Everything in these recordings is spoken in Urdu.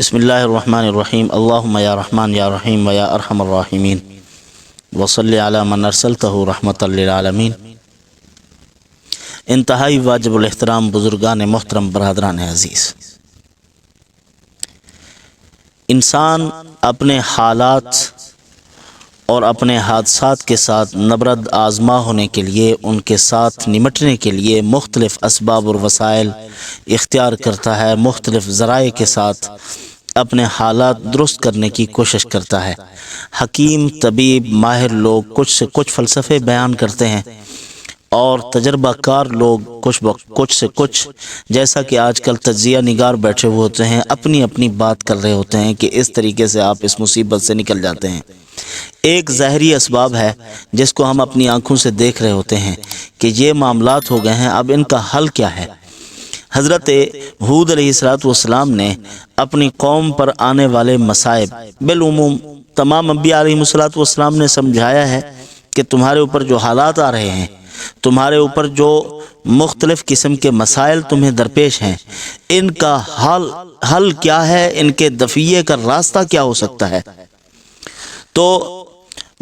بسم اللہ الرحمن الرحیم اللہم یا رحمان یا رحیم و یا ارحم الراحمین وصلی علی من ارسلتہ رحمۃ للعالمین۔ انتہائی واجب الاحترام بزرگان محترم، برادران عزیز، انسان اپنے حالات اور اپنے حادثات کے ساتھ نبرد آزما ہونے کے لیے، ان کے ساتھ نمٹنے کے لیے مختلف اسباب اور وسائل اختیار کرتا ہے، مختلف ذرائع کے ساتھ اپنے حالات درست کرنے کی کوشش کرتا ہے۔ حکیم، طبیب، ماہر لوگ کچھ سے کچھ فلسفے بیان کرتے ہیں اور تجربہ کار لوگ کچھ سے کچھ، جیسا کہ آج کل تجزیہ نگار بیٹھے ہوئے ہوتے ہیں، اپنی اپنی بات کر رہے ہوتے ہیں کہ اس طریقے سے آپ اس مصیبت سے نکل جاتے ہیں۔ ایک ظاہری اسباب ہے جس کو ہم اپنی آنکھوں سے دیکھ رہے ہوتے ہیں کہ یہ معاملات ہو گئے ہیں، اب ان کا حل کیا ہے؟ حضرت ہود علیہ السلام نے اپنی قوم پر آنے والے مصائب بالعموم تمام انبیاء علیہ السلام نے سمجھایا ہے کہ تمہارے اوپر جو حالات آ رہے ہیں، تمہارے اوپر جو مختلف قسم کے مسائل تمہیں درپیش ہیں، ان کا حل کیا ہے، ان کے دفعے کا راستہ کیا ہو سکتا ہے۔ تو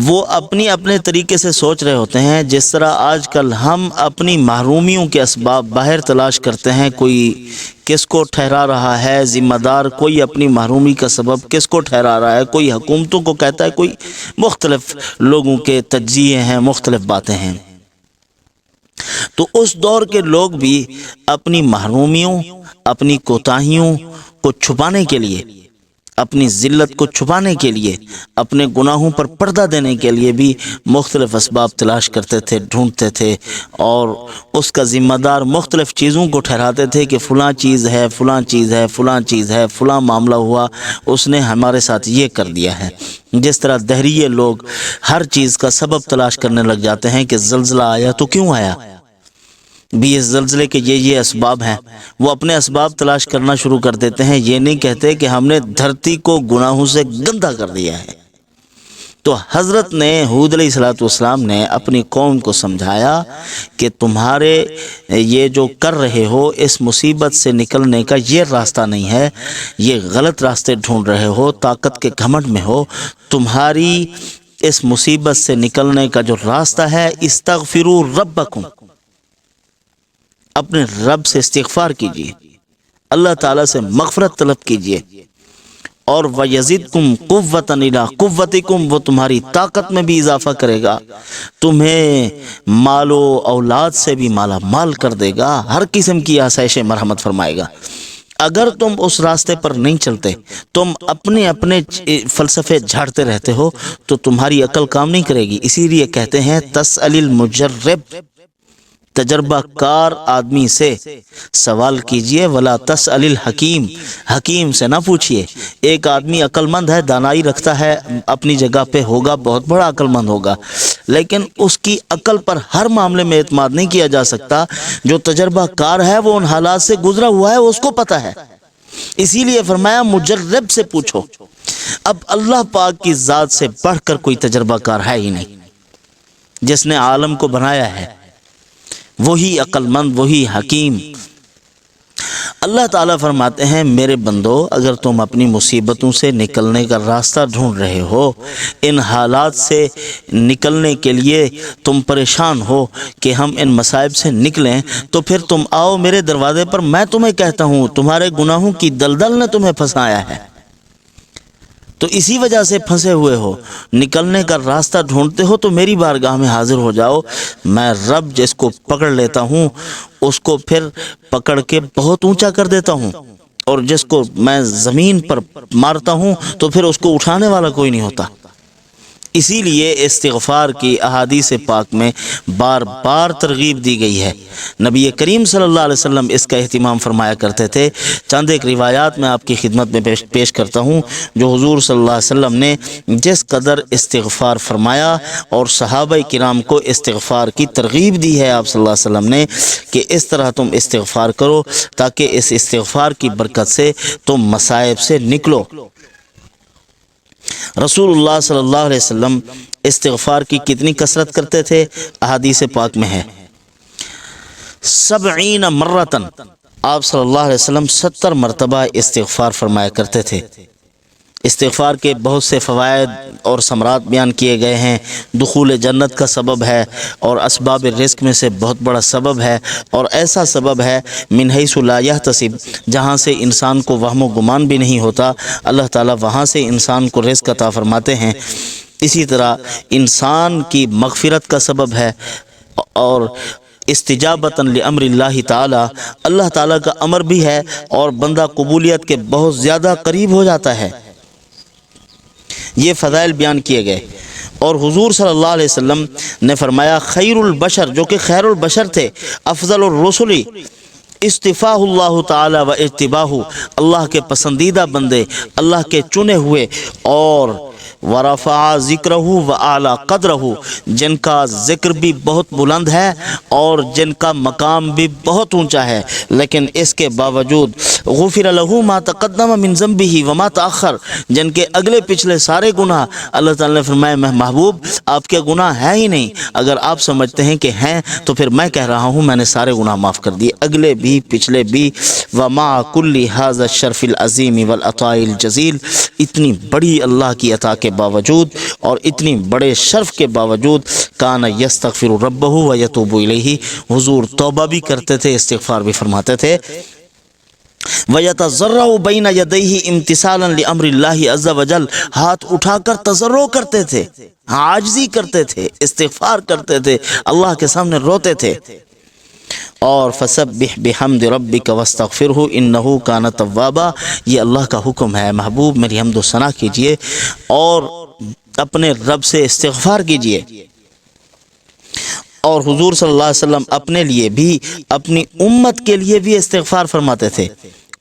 وہ اپنی اپنے طریقے سے سوچ رہے ہوتے ہیں، جس طرح آج کل ہم اپنی محرومیوں کے اسباب باہر تلاش کرتے ہیں، کوئی کس کو ٹھہرا رہا ہے ذمہ دار، کوئی اپنی محرومی کا سبب کس کو ٹھہرا رہا ہے، کوئی حکومتوں کو کہتا ہے، کوئی مختلف لوگوں کے تجزیے ہیں، مختلف باتیں ہیں۔ تو اس دور کے لوگ بھی اپنی محرومیوں، اپنی کوتاہیوں کو چھپانے کے لیے، اپنی ذلت کو چھپانے کے لیے، اپنے گناہوں پر پردہ دینے کے لیے بھی مختلف اسباب تلاش کرتے تھے، ڈھونڈتے تھے، اور اس کا ذمہ دار مختلف چیزوں کو ٹھہراتے تھے کہ فلاں چیز ہے، فلاں چیز ہے، فلاں چیز ہے، فلاں معاملہ ہوا، اس نے ہمارے ساتھ یہ کر دیا ہے۔ جس طرح دہریے لوگ ہر چیز کا سبب تلاش کرنے لگ جاتے ہیں کہ زلزلہ آیا تو کیوں آیا، بھی اس زلزلے کے یہ اسباب ہیں، وہ اپنے اسباب تلاش کرنا شروع کر دیتے ہیں، یہ نہیں کہتے کہ ہم نے دھرتی کو گناہوں سے گندا کر دیا ہے۔ تو حضرت نے ہود علیہ السلام نے اپنی قوم کو سمجھایا کہ تمہارے یہ جو کر رہے ہو، اس مصیبت سے نکلنے کا یہ راستہ نہیں ہے، یہ غلط راستے ڈھونڈ رہے ہو، طاقت کے گھمنڈ میں ہو۔ تمہاری اس مصیبت سے نکلنے کا جو راستہ ہے، استغفروا ربکم، اپنے رب سے استغفار کیجیے، اللہ تعالیٰ سے مغفرت طلب کیجیے، اور وَيَزِدْكُمْ قُوَّةً إِلَىٰ قُوَّتِكُمْ، وہ تمہاری طاقت میں بھی اضافہ کرے گا، تمہیں مال و اولاد سے بھی مالا مال کر دے گا، ہر قسم کی آسائش مرحمت فرمائے گا۔ اگر تم اس راستے پر نہیں چلتے، تم اپنے فلسفے جھاڑتے رہتے ہو، تو تمہاری عقل کام نہیں کرے گی۔ اسی لیے کہتے ہیں تسأل المجرب، تجربہ کار آدمی سے سوال کیجئے، ولا تسأل الحکیم، حکیم سے نہ پوچھئے۔ ایک آدمی عقل مند ہے، دانائی رکھتا ہے، اپنی جگہ پہ ہوگا، بہت بڑا عقل مند ہوگا، لیکن اس کی عقل پر ہر معاملے میں اعتماد نہیں کیا جا سکتا۔ جو تجربہ کار ہے، وہ ان حالات سے گزرا ہوا ہے، اس کو پتہ ہے۔ اسی لیے فرمایا مجرب سے پوچھو۔ اب اللہ پاک کی ذات سے بڑھ کر کوئی تجربہ کار ہے ہی نہیں، جس نے عالم کو بنایا ہے، وہی عقل مند، وہی حکیم۔ اللہ تعالیٰ فرماتے ہیں میرے بندو، اگر تم اپنی مصیبتوں سے نکلنے کا راستہ ڈھونڈ رہے ہو، ان حالات سے نکلنے کے لیے تم پریشان ہو کہ ہم ان مصائب سے نکلیں، تو پھر تم آؤ میرے دروازے پر، میں تمہیں کہتا ہوں تمہارے گناہوں کی دلدل نے تمہیں پھنسایا ہے، تو اسی وجہ سے پھنسے ہوئے ہو، نکلنے کا راستہ ڈھونڈتے ہو، تو میری بارگاہ میں حاضر ہو جاؤ۔ میں رب جس کو پکڑ لیتا ہوں، اس کو پھر پکڑ کے بہت اونچا کر دیتا ہوں، اور جس کو میں زمین پر مارتا ہوں تو پھر اس کو اٹھانے والا کوئی نہیں ہوتا۔ اسی لیے استغفار کی احادیث پاک میں بار بار ترغیب دی گئی ہے۔ نبی کریم صلی اللہ علیہ وسلم اس کا اہتمام فرمایا کرتے تھے۔ چند ایک روایات میں آپ کی خدمت میں پیش کرتا ہوں، جو حضور صلی اللہ علیہ وسلم نے جس قدر استغفار فرمایا اور صحابہ کرام کو استغفار کی ترغیب دی ہے آپ صلی اللہ علیہ وسلم نے، کہ اس طرح تم استغفار کرو تاکہ اس استغفار کی برکت سے تم مصائب سے نکلو۔ رسول اللہ صلی اللہ علیہ وسلم استغفار کی کتنی کثرت کرتے تھے؟ احادیث پاک میں ہے 70 مرتن، آپ صلی اللہ علیہ وسلم 70 مرتبہ استغفار فرمایا کرتے تھے۔ استغفار کے بہت سے فوائد اور ثمرات بیان کیے گئے ہیں۔ دخول جنت کا سبب ہے اور اسباب رزق میں سے بہت بڑا سبب ہے، اور ایسا سبب ہے من حیث لا یحتسب، جہاں سے انسان کو وہم و گمان بھی نہیں ہوتا، اللہ تعالیٰ وہاں سے انسان کو رزق عطا فرماتے ہیں۔ اسی طرح انسان کی مغفرت کا سبب ہے، اور استجابتاً لامر اللہ تعالی، اللہ تعالیٰ کا امر بھی ہے اور بندہ قبولیت کے بہت زیادہ قریب ہو جاتا ہے۔ یہ فضائل بیان کیے گئے، اور حضور صلی اللہ علیہ وسلم نے فرمایا خیر البشر، جو کہ خیر البشر تھے، افضل الرسل اصطفاء اللہ تعالی و اجتباہ، اللہ کے پسندیدہ بندے، اللہ کے چنے ہوئے، اور ورفع ذکرہ و اعلی قدرہ، جن کا ذکر بھی بہت بلند ہے اور جن کا مقام بھی بہت اونچا ہے، لیکن اس کے باوجود غفر لہ ما تقدم من ذنبہ وما تاخر، جن کے اگلے پچھلے سارے گناہ اللہ تعالی نے فرمایا میں محبوب آپ کے گناہ ہیں ہی نہیں، اگر آپ سمجھتے ہیں کہ ہیں تو پھر میں کہہ رہا ہوں میں نے سارے گناہ معاف کر دیے، اگلے بھی پچھلے بھی۔ ومع کل ھذا الشرف العظیم والعطاء الجزیل، اتنی بڑی اللہ کی عطا کے باوجود اور اتنی بڑے شرف کے باوجود کان یستغفر ربہ و یتوب الیہ، حضور توبہ بھی کرتے تھے، استغفار بھی فرماتے تھے۔ وَيَتَضَرَّعُ بَيْنَ يَدَيْهِ امْتِثَالًا لِأَمْرِ اللَّهِ عَزَّ وَجَلَّ، ہاتھ اٹھا کر تضرع کرتے تھے، عاجزی کرتے تھے، استغفار کرتے تھے، اللہ کے سامنے روتے تھے۔ اور فسبح بحمد ربک واستغفرہ انہ کان توابا، یہ اللہ کا حکم ہے، محبوب میری حمد و ثنا کیجئے اور اپنے رب سے استغفار کیجئے۔ اور حضور صلی اللہ علیہ وسلم اپنے لیے بھی اپنی امت کے لیے بھی استغفار فرماتے تھے،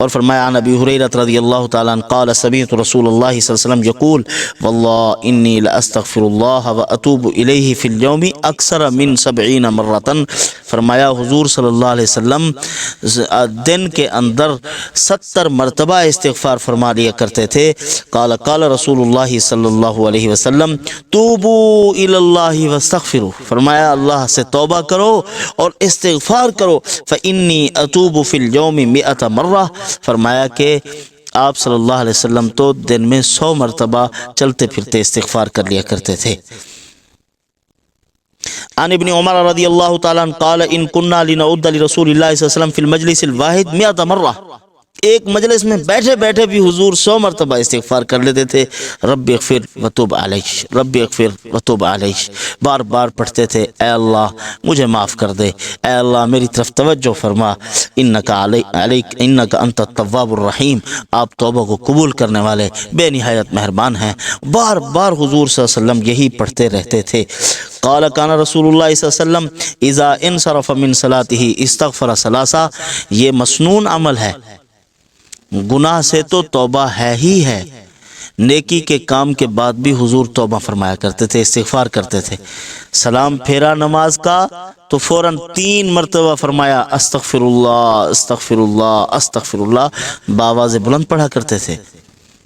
اور فرمایا عن ابی ہریرہ رضی اللہ تعالیٰ عنہ قال سمعت رسول اللہ صلی اللہ علیہ وسلم یقول واللہ انی لاستغفر اللہ واتوب الیہ فی اليوم اکثر من 70 مرۃ، فرمایا حضور صلی اللہ علیہ وسلم دن کے اندر 70 مرتبہ استغفار فرما لیا کرتے تھے۔ قال قال رسول اللہ صلی اللہ علیہ وسلم توبوا الی اللہ واستغفروا، فرمایا اللہ سے توبہ کرو اور استغفار کرو، فانی اتوب فی اليوم 100 مرہ، فرمایا کہ آپ صلی اللہ علیہ وسلم تو دن میں 100 مرتبہ چلتے پھرتے استغفار کر لیا کرتے تھے۔ عن ابن عمر رضی اللہ تعالیٰ عنہ قال ان کننا لنعد لرسول اللہ صلی اللہ علیہ وسلم فی المجلس الواحد 100 مرہ، ایک مجلس میں بیٹھے بیٹھے بھی حضور 100 مرتبہ استغفار کر لیتے تھے۔ رب اغفر وتوب علیہ، رب اغفر وتوب علیہ، بار بار پڑھتے تھے اے اللہ مجھے معاف کر دے، اے اللہ میری طرف توجہ فرما، انک انت التواب الرحیم، آپ توبہ کو قبول کرنے والے بے نہایت مہربان ہیں۔ بار بار حضور صلی اللہ علیہ وسلم یہی پڑھتے رہتے تھے۔ قال کان رسول اللہ صلی اللہ علیہ وسلم اذا انصرف من صلاته استغفر ثلاثا، یہ مسنون عمل ہے، گناہ سے تو توبہ ہے ہی ہے، نیکی کے کام کے بعد بھی حضور توبہ فرمایا کرتے تھے، استغفار کرتے تھے۔ سلام پھیرا نماز کا تو فوراً 3 مرتبہ فرمایا استغفر اللہ استغفر اللہ استغفر اللہ، بآواز بلند پڑھا کرتے تھے،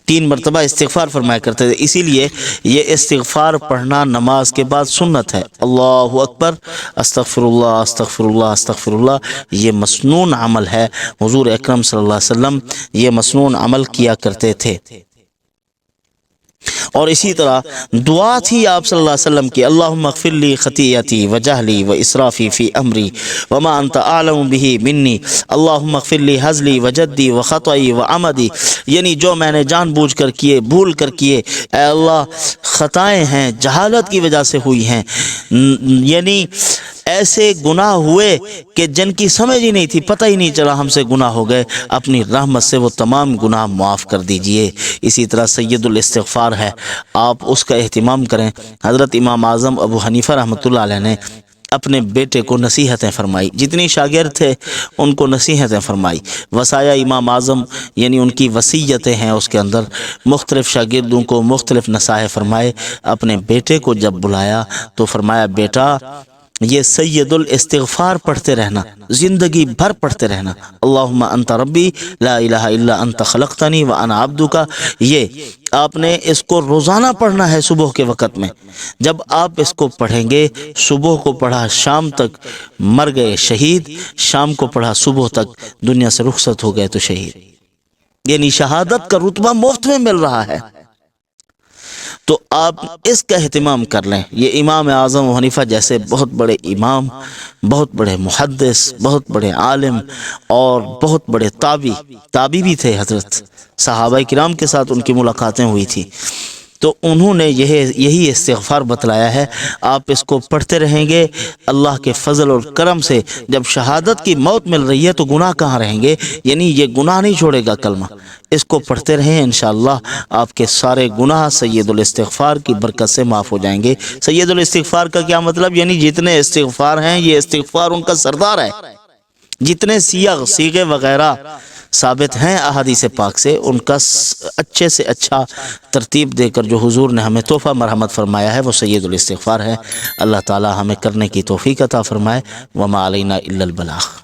3 مرتبہ استغفار فرمایا کرتے تھے۔ اسی لیے یہ استغفار پڑھنا نماز کے بعد سنت ہے، اللہ اکبر استغفر اللہ استغفر اللہ استغفر اللہ، یہ مسنون عمل ہے، حضور اکرم صلی اللہ علیہ وسلم یہ مسنون عمل کیا کرتے تھے۔ اور اسی طرح دعا تھی آپ صلی اللہ علیہ وسلم کی اللہم اغفر لی خطیئتی وجہلی واسرافی فی امری وما انت اعلم بہ منی، اللہم اغفر لی ہزلی وجدی وخطئی وعمدی، یعنی جو میں نے جان بوجھ کر کیے بھول کر کیے، اے اللہ خطائیں ہیں جہالت کی وجہ سے ہوئی ہیں، یعنی ایسے گناہ ہوئے کہ جن کی سمجھ ہی نہیں تھی، پتہ ہی نہیں چلا ہم سے گناہ ہو گئے، اپنی رحمت سے وہ تمام گناہ معاف کر دیجئے۔ اسی طرح سید الاستغفار ہے، آپ اس کا اہتمام کریں۔ حضرت امام اعظم ابو حنیفہ رحمۃ اللہ علیہ نے اپنے بیٹے کو نصیحتیں فرمائی، جتنی شاگرد تھے ان کو نصیحتیں فرمائی، وصایا امام اعظم یعنی ان کی وصیتیں ہیں، اس کے اندر مختلف شاگردوں کو مختلف نصائح فرمائے۔ اپنے بیٹے کو جب بلایا تو فرمایا بیٹا یہ سید الاستغفار پڑھتے رہنا، زندگی بھر پڑھتے رہنا، اللہم انت ربی لا الہ الا انت خلقتنی وانا عبدک، یہ آپ نے اس کو روزانہ پڑھنا ہے صبح کے وقت میں۔ جب آپ اس کو پڑھیں گے، صبح کو پڑھا شام تک مر گئے شہید، شام کو پڑھا صبح تک دنیا سے رخصت ہو گئے تو شہید، یعنی شہادت کا رتبہ مفت میں مل رہا ہے۔ تو آپ اس کا اہتمام کر لیں۔ یہ امام اعظم ابو حنیفہ جیسے بہت بڑے امام، بہت بڑے محدث، بہت بڑے عالم اور بہت بڑے تابعی بھی تھے، حضرت صحابہ کرام کے ساتھ ان کی ملاقاتیں ہوئی تھی، تو انہوں نے یہی استغفار بتلایا ہے۔ آپ اس کو پڑھتے رہیں گے، اللہ کے فضل اور کرم سے جب شہادت کی موت مل رہی ہے تو گناہ کہاں رہیں گے، یعنی یہ گناہ نہیں چھوڑے گا کلمہ۔ اس کو پڑھتے رہیں، انشاءاللہ آپ کے سارے گناہ سید الاستغفار کی برکت سے معاف ہو جائیں گے۔ سید الاستغفار کا کیا مطلب؟ یعنی جتنے استغفار ہیں، یہ استغفار ان کا سردار ہے۔ جتنے صیغے وغیرہ ثابت ہیں احادیث پاک سے، ان کا اچھے سے اچھا ترتیب دے کر جو حضور نے ہمیں تحفہ مرحمت فرمایا ہے وہ سید الاستغفار ہے۔ اللہ تعالی ہمیں کرنے کی توفیق عطا فرمائے۔ وما علینا الا البلاغ۔